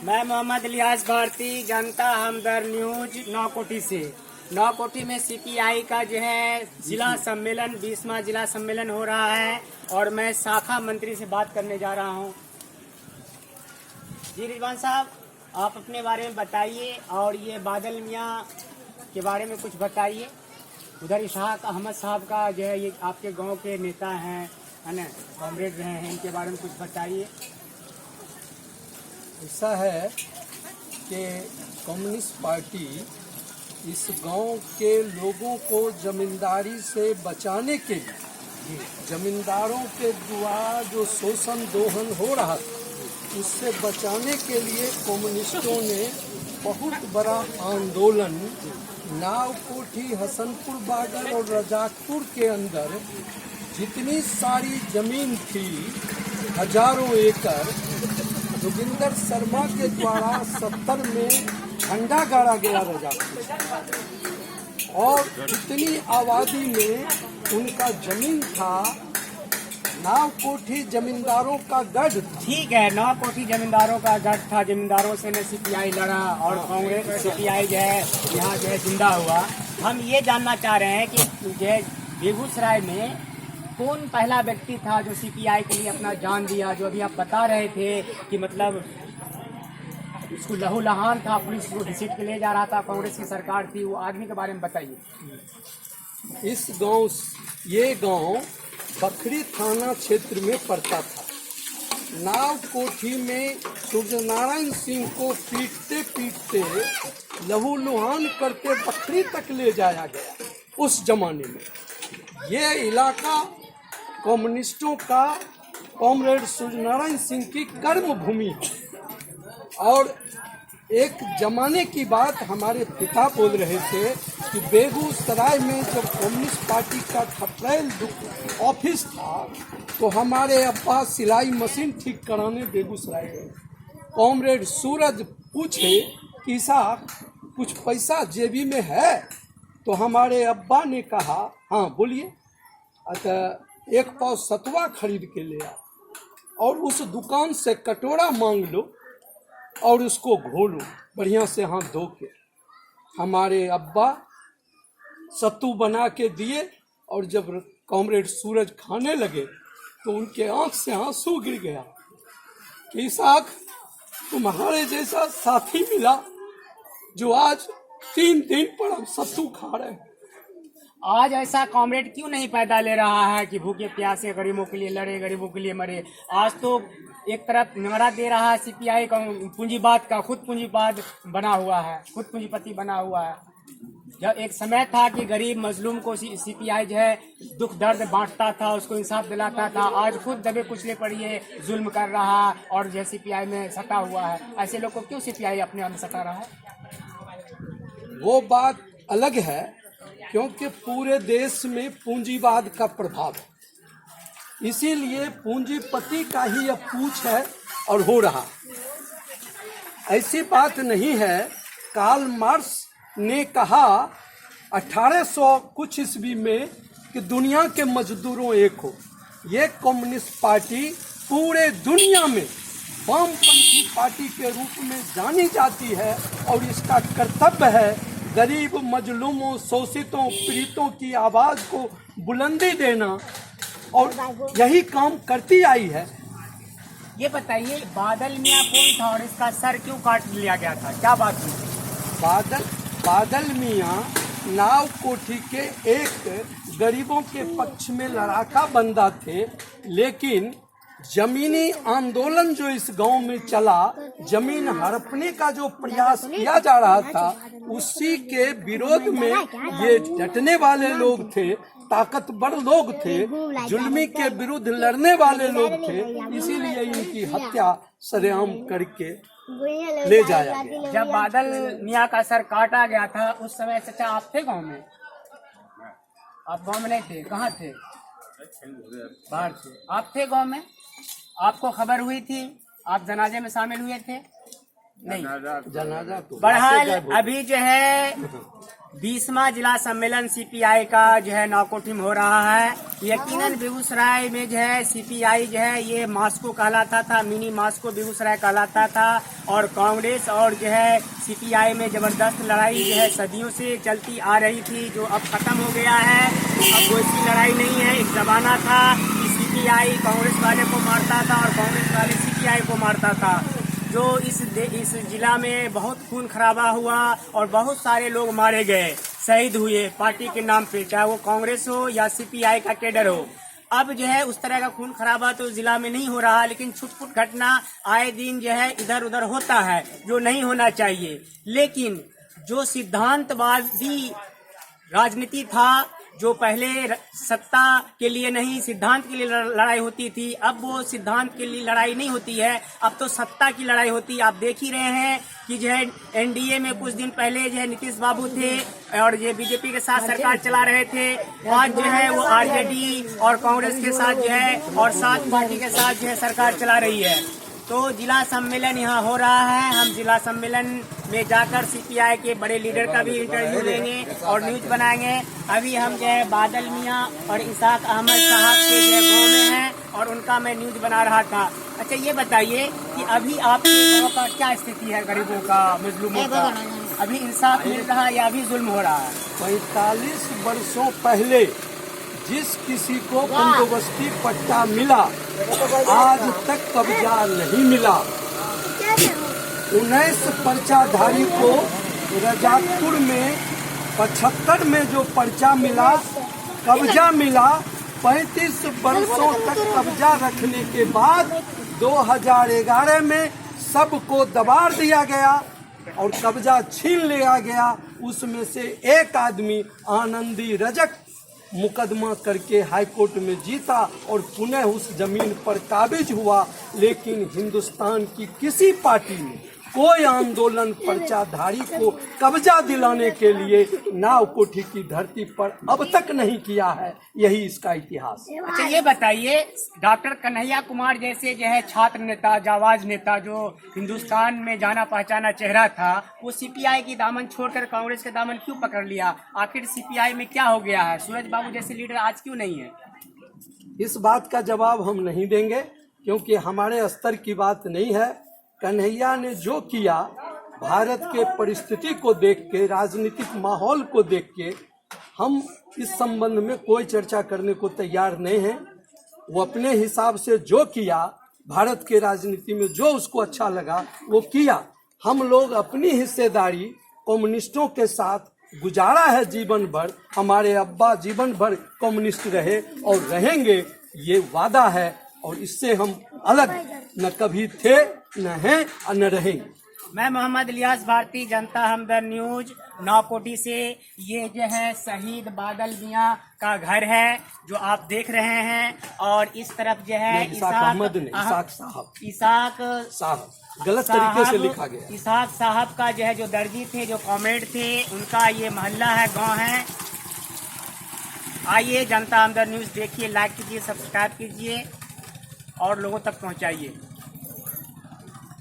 मैं मोहम्मद इलियास भारती, जनता हमदर्द न्यूज नौकोटी से। नौकोटी में सीपीआई का जो है जिला सम्मेलन 20वां जिला सम्मेलन हो रहा है और मैं शाखा मंत्री से बात करने जा रहा हूं। जी रिजवान साहब, आप अपने बारे में बताइए और ये बादल मियाँ के बारे में कुछ बताइए। उधर इशहाक अहमद साहब का जो है ये आपके गांव के नेता हैं, है ना, कॉमरेड रहे हैं, इनके बारे में कुछ बताइए। ऐसा है कि कम्युनिस्ट पार्टी इस गांव के लोगों को जमींदारी से बचाने के लिए, जमींदारों के द्वारा जो शोषण दोहन हो रहा था उससे बचाने के लिए कम्युनिस्टों ने बहुत बड़ा आंदोलन नावकोठी, हसनपुर बागर और रजाकपुर के अंदर जितनी सारी जमीन थी, हजारों एकड़, जोगिंदर शर्मा के द्वारा 70 में झंडा गाड़ा गया रजाकपुर और जितनी आबादी में उनका जमीन था, नावकोठी जमींदारों का गढ़ था। ठीक है, नौकोठी जमींदारों का गढ़ था, जमींदारों से ने सीपीआई लड़ा और कांग्रेस सीपीआई जो है यहाँ जो है जिंदा हुआ। हम ये जानना चाह रहे हैं कि जो है बेगूसराय में कौन पहला व्यक्ति था जो सीपीआई के लिए अपना जान दिया, जो अभी आप बता रहे थे कि मतलब उसको लहूलुहान था, पुलिस को घसीट के ले जा रहा था, कांग्रेस की सरकार थी, वो आदमी के बारे में बताइए। ये गांव बखरी थाना क्षेत्र में पड़ता था। नावकोठी में सूर्यनारायण सिंह को पीटते पीटते लहूलुहान करके बखरी तक ले जाया गया। उस जमाने में ये इलाका कम्युनिस्टों का, कॉमरेड सूर्यनारायण सिंह की कर्म भूमि है। और एक जमाने की बात हमारे पिता बोल रहे थे कि बेगूसराय में जब कम्युनिस्ट पार्टी का छपरेल ऑफिस था तो हमारे अब्बा सिलाई मशीन ठीक कराने बेगूसराय गए। कॉमरेड सूरज पूछे कि साहब कुछ पैसा जेबी में है? तो हमारे अब्बा ने कहा हाँ बोलिए। अच्छा, एक पाव सतुआ खरीद के ले आ और उस दुकान से कटोरा मांग लो और उसको घोलो बढ़िया से हाथ धो के। हमारे अब्बा सत्तू बना के दिए और जब कॉमरेड सूरज खाने लगे तो उनके आंख से आंसू गिर गया कि साहब तुम्हारे जैसा साथी मिला जो आज 3 दिन पर हम सत्तू खा रहे हैं। आज ऐसा कॉमरेड क्यों नहीं पैदा ले रहा है कि भूखे प्यासे गरीबों के लिए लड़े, गरीबों के लिए मरे? आज तो एक तरफ नारा दे रहा है सीपीआई का पूंजीवाद का, खुद पूंजीवाद बना हुआ है, खुद पूंजीपति बना हुआ है। जब एक समय था कि गरीब मजलूम को सीपीआई जो है दुख दर्द बांटता था, उसको इंसाफ दिलाता था, आज खुद दबे कुचले पर ये जुल्म कर रहा है और जो सीपीआई में सटा हुआ है। ऐसे लोग को क्यों सीपीआई अपने आप में सटा रहा है? वो बात अलग है क्योंकि पूरे देश में पूंजीवाद का प्रभाव है, इसीलिए पूंजीपति का ही अब पूछ है और हो रहा। ऐसी बात नहीं है। कार्ल मार्क्स ने कहा 1800 कुछ ईस्वी में कि दुनिया के मजदूरों एक हो। ये कम्युनिस्ट पार्टी पूरे दुनिया में वामपंथी पार्टी के रूप में जानी जाती है और इसका कर्तव्य है गरीब, मजलूमों, शोषितों, पीड़ितों की आवाज को बुलंदी देना और यही काम करती आई है। ये बताइए, बादल मियाँ कौन था और इसका सर क्यों काट लिया गया था? क्या बात हुई? बादल मियाँ नावकोठी के एक गरीबों के पक्ष में लड़ाका बंदा थे, लेकिन जमीनी आंदोलन जो इस गांव में चला, जमीन हड़पने का जो प्रयास किया जा रहा था, उसी के विरोध में ये डटने वाले लोग थे, ताकतवर लोग थे, जुल्मी के विरुद्ध लड़ने वाले लोग थे। इसीलिए इनकी हत्या सरेआम करके ले जाया गया। जब बादल मियाँ का सर काटा गया था उस समय चाचा आप थे गांव में? आप गांव में नहीं थे? कहाँ थे? बाहर थे। आप थे गांव में? आपको खबर हुई थी? आप जनाजे में शामिल हुए थे? नहीं, जनाजा तो बहरहाल अभी जो है 20वां जिला सम्मेलन सीपीआई का जो है नौकोठी में हो रहा है। यकीनन बेगूसराय में जो है सीपीआई जो है ये मास्को कहलाता था, मिनी मास्को बेगूसराय कहलाता था। और कांग्रेस और जो है सीपीआई में जबरदस्त लड़ाई जो है सदियों से चलती आ रही थी, जो अब खत्म हो गया है। अब वैसी लड़ाई नहीं है। एक जमाना था कि सीपीआई कांग्रेस वाले को मारता था और कांग्रेस वाले सीपीआई को मारता था। जो इस जिला में बहुत खून खराबा हुआ और बहुत सारे लोग मारे गए, शहीद हुए पार्टी के नाम पे, चाहे वो कांग्रेस हो या सीपीआई का कैडर हो। अब जो है उस तरह का खून खराबा तो जिला में नहीं हो रहा, लेकिन छुटपुट घटना आए दिन जो है इधर उधर होता है, जो नहीं होना चाहिए। लेकिन जो सिद्धांतवादी राजनीति था, जो पहले सत्ता के लिए नहीं सिद्धांत के लिए लड़ाई होती थी, अब वो सिद्धांत के लिए लड़ाई नहीं होती है, अब तो सत्ता की लड़ाई होती है। आप देख ही रहे हैं कि जो है एनडीए में कुछ दिन पहले जो है नीतीश बाबू थे और ये बीजेपी के साथ सरकार चला रहे थे। आज जो है वो आरजेडी और कांग्रेस के साथ जो है और 7 पार्टी के साथ जो है सरकार चला रही है। तो जिला सम्मेलन यहाँ हो रहा है। हम जिला सम्मेलन में जाकर सीपीआई के बड़े लीडर का भी इंटरव्यू लेंगे और न्यूज बनाएंगे। अभी हम जो है बादल मियाँ और इसाक अहमद साहब के जो है गाँव में हैं और उनका मैं न्यूज बना रहा था। अच्छा, ये बताइए कि अभी आपके गाँव का क्या स्थिति है, गरीबों का, मजलूमों का? अभी इंसाफ मिल रहा है या अभी जुल्म हो रहा है? 45 वर्षों पहले जिस किसी को बंदोबस्ती पट्टा मिला, आज तक कब्जा नहीं मिला। 19 पर्चाधारी को रजाकपुर में 75 में जो पर्चा मिला, कब्जा मिला। 35 वर्षों तक कब्जा रखने के बाद 2011 में सबको दबाड़ दिया गया और कब्जा छीन लिया गया। उसमें से एक आदमी आनंदी रजक मुकदमा करके हाई कोर्ट में जीता और पुनः उस जमीन पर काबिज हुआ। लेकिन हिंदुस्तान की किसी पार्टी ने कोई आंदोलन पर्चाधारी को कब्जा दिलाने के लिए नाव कोठी की धरती पर अब तक नहीं किया है। यही इसका इतिहास है। अच्छा, ये बताइए, डॉक्टर कन्हैया कुमार जैसे जो है छात्र नेता, जाबाज नेता, जो हिंदुस्तान में जाना पहचाना चेहरा था, वो सीपीआई की दामन छोड़कर कांग्रेस के दामन क्यों पकड़ लिया? आखिर सीपीआई में क्या हो गया है? सूरज बाबू जैसे लीडर आज क्यों नहीं है? इस बात का जवाब हम नहीं देंगे, क्योंकि हमारे स्तर की बात नहीं है। कन्हैया ने जो किया, भारत के परिस्थिति को देख के, राजनीतिक माहौल को देख के, हम इस संबंध में कोई चर्चा करने को तैयार नहीं हैं। वो अपने हिसाब से जो किया, भारत के राजनीति में जो उसको अच्छा लगा वो किया। हम लोग अपनी हिस्सेदारी कम्युनिस्टों के साथ गुजारा है जीवन भर। हमारे अब्बा जीवन भर कम्युनिस्ट रहे और रहेंगे, ये वादा है। और इससे हम अलग न कभी थे, न हैं और न रहेंगे। मैं मोहम्मद इलियास भारती, जनता हमदर्द न्यूज, नौकोठी से। ये जो है शहीद बादल मियाँ का घर है जो आप देख रहे हैं, और इस तरफ जो है इसाक साहब, गलत तरीके से लिखा गया। इसाक साहब का जो है, जो दर्जी थे, जो कॉमरेड थे, उनका ये मोहल्ला है, गांव है। आइए, जनता हमदर्द न्यूज देखिए, लाइक कीजिए, सब्सक्राइब कीजिए और लोगों तक पहुंचाइए।